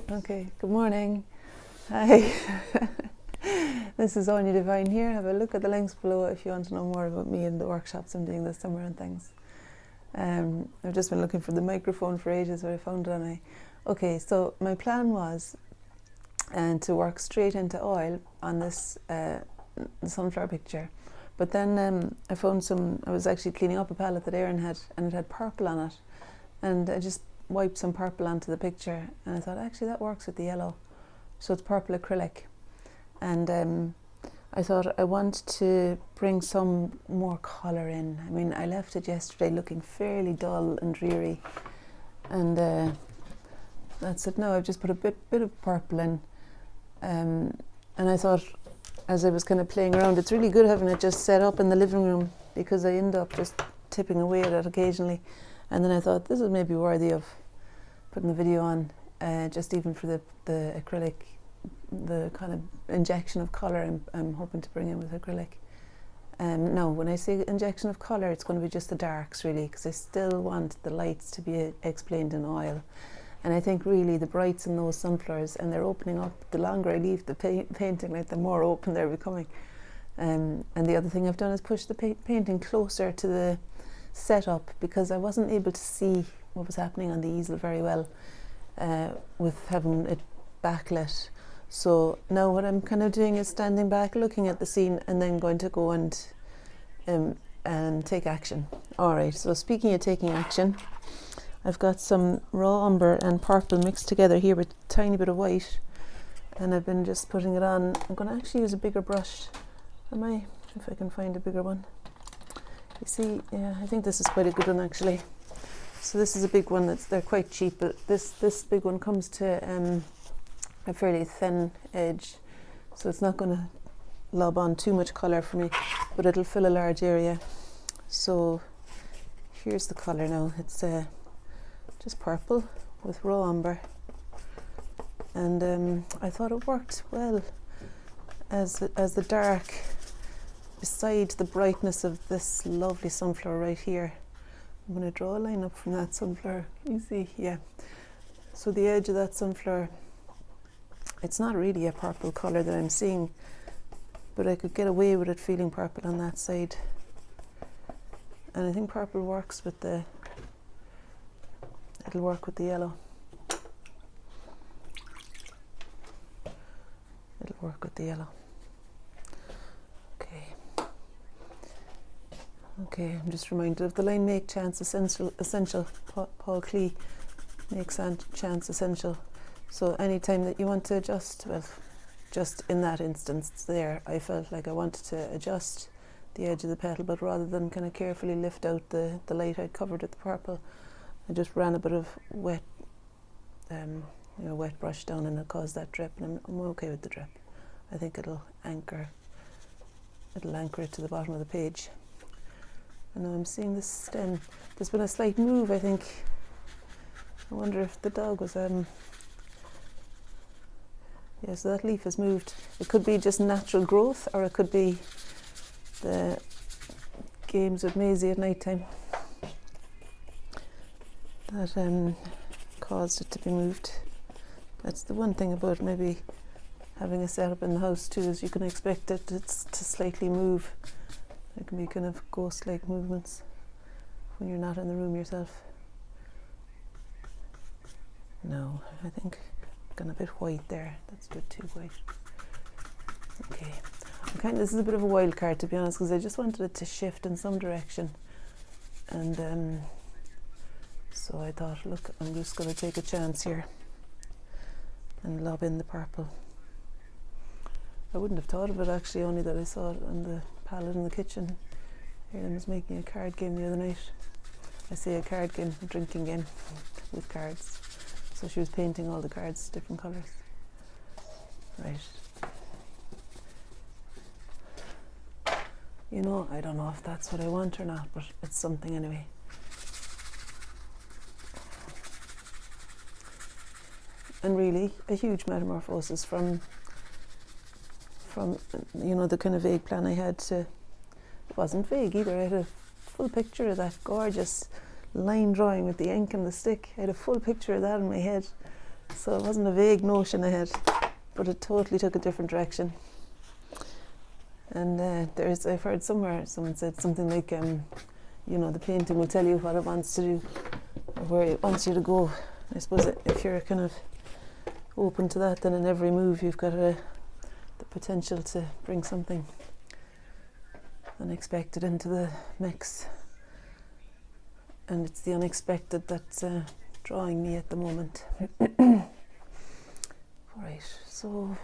Okay, good morning. Hi. This is Anya Devine here. Have a look at the links below if you want to know more about me and the workshops I'm doing this summer and things. I've just been looking for the microphone for ages, but I found it. Okay, so my plan was to work straight into oil on this sunflower picture. But then I found I was actually cleaning up a palette that Erin had, and it had purple on it. And I just wiped some purple onto the picture, and I thought, actually, that works with the yellow. So it's purple acrylic. And I thought I want to bring some more colour in. I mean, I left it yesterday looking fairly dull and dreary. And that's it now. I've just put a bit of purple in. And I thought, as I was kind of playing around, it's really good having it just set up in the living room, because I end up just tipping away at it occasionally. And then I thought this is maybe worthy of putting the video on, just even for the acrylic, the kind of injection of colour I'm hoping to bring in with acrylic. Now, when I say injection of colour, it's going to be just the darks really, because I still want the lights to be explained in oil. And I think really the brights in those sunflowers, and they're opening up, the longer I leave the painting, like the more open they're becoming. And the other thing I've done is push the painting closer to the setup, because I wasn't able to see what was happening on the easel very well with having it backlit. So now what I'm kind of doing is standing back, looking at the scene, and then going to go and take action. Alright, so speaking of taking action, I've got some raw umber and purple mixed together here with a tiny bit of white, and I've been just putting it on. I'm going to actually use a bigger brush. If I can find a bigger one. You see, yeah, I think this is quite a good one actually. So this is a big one. They're quite cheap, but this big one comes to a fairly thin edge, so it's not going to lob on too much colour for me, but it'll fill a large area. So here's the colour now. It's just purple with raw umber, and I thought it worked well as the dark beside the brightness of this lovely sunflower right here. I'm going to draw a line up from that sunflower. You see, yeah. So the edge of that sunflower, it's not really a purple colour that I'm seeing, but I could get away with it feeling purple on that side. And I think purple works with it'll work with the yellow. It'll work with the yellow. Okay, I'm just reminded of the line, make chance essential. Paul Klee, make chance essential. So anytime that you want to adjust, well, just in that instance there, I felt like I wanted to adjust the edge of the petal, but rather than kind of carefully lift out the light I'd covered with the purple, I just ran a bit of wet brush down, and it caused that drip, and I'm okay with the drip. I think it'll anchor it to the bottom of the page. And now I'm seeing this stem. There's been a slight move, I think. I wonder if the dog was so that leaf has moved. It could be just natural growth, or it could be the games with Maisie at night time that caused it to be moved. That's the one thing about maybe having a setup in the house too, is you can expect it to slightly move. There can be kind of ghost-like movements when you're not in the room yourself. No, I think I've gone a bit white there. That's a bit too white. Okay. This is a bit of a wild card, to be honest, because I just wanted it to shift in some direction. And so I thought, look, I'm just going to take a chance here and lob in the purple. I wouldn't have thought of it actually, only that I saw it on the palette in the kitchen. Erin was making a card game the other night. I say a card game, a drinking game with cards. So she was painting all the cards different colours. Right. You know, I don't know if that's what I want or not, but it's something anyway. And really, a huge metamorphosis from the kind of vague plan I had to, it wasn't vague either. I had a full picture of that gorgeous line drawing with the ink and the stick. I had a full picture of that in my head, So it wasn't a vague notion I had, but it totally took a different direction. And I've heard somewhere someone said something like, the painting will tell you what it wants to do, or where it wants you to go. I suppose if you're kind of open to that, then in every move you've got the potential to bring something unexpected into the mix. And it's the unexpected that's drawing me at the moment. Right, so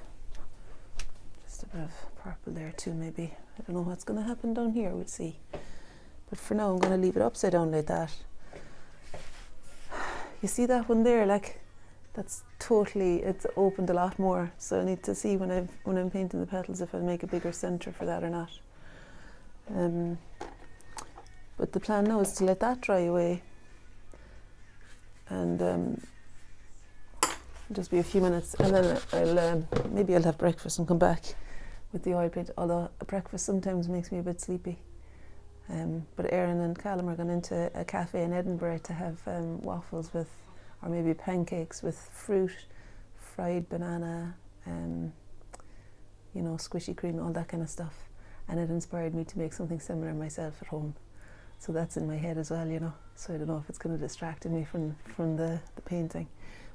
just a bit of purple there too, maybe. I don't know what's going to happen down here, we'll see. But for now I'm going to leave it upside down like that. You see that one there, like that's totally, it's opened a lot more. So I need to see when I'm painting the petals if I'll make a bigger centre for that or not. But the plan now is to let that dry away, and just be a few minutes, and then maybe I'll have breakfast and come back with the oil paint. Although breakfast sometimes makes me a bit sleepy. But Erin and Callum are going into a cafe in Edinburgh to have waffles with, or maybe pancakes with fruit, fried banana, squishy cream, all that kind of stuff. And it inspired me to make something similar myself at home. So that's in my head as well, So I don't know if it's going to distract me from the painting.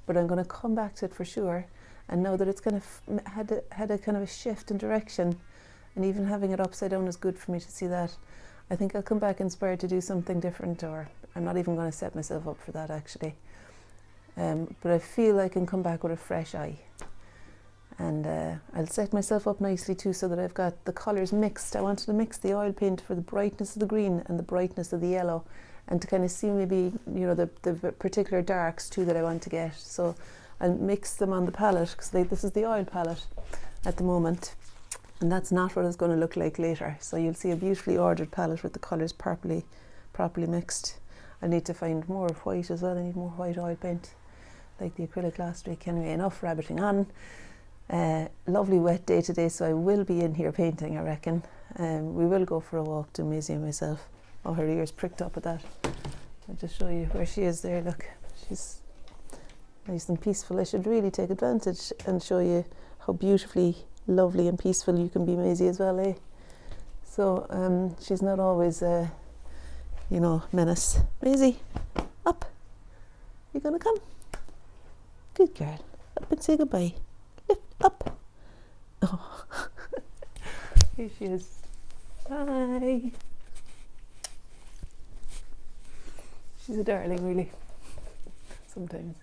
But I'm going to come back to it for sure. And now that it's kind of had a kind of a shift in direction, and even having it upside down is good for me to see that. I think I'll come back inspired to do something different, or I'm not even going to set myself up for that actually. But I feel I can come back with a fresh eye. And I'll set myself up nicely too, so that I've got the colours mixed. I wanted to mix the oil paint for the brightness of the green and the brightness of the yellow, and to kind of see maybe the particular darks too that I want to get. So I'll mix them on the palette, because this is the oil palette at the moment, and that's not what it's going to look like later. So you'll see a beautifully ordered palette with the colours properly mixed. I need to find more white as well. I need more white oil paint, like the acrylic last week. Anyway, enough rabbiting on. Lovely wet day today, so I will be in here painting, I reckon. We will go for a walk to Maisie and myself. Oh, her ears pricked up at that. I'll just show you where she is there. Look, she's nice and peaceful. I should really take advantage and show you how beautifully lovely and peaceful you can be, Maisie, as well, eh? So she's not always menace. Maisie, up. You gonna come? Good girl. Up and say goodbye. Lift up. Oh. Here she is. Bye. She's a darling, really. Sometimes.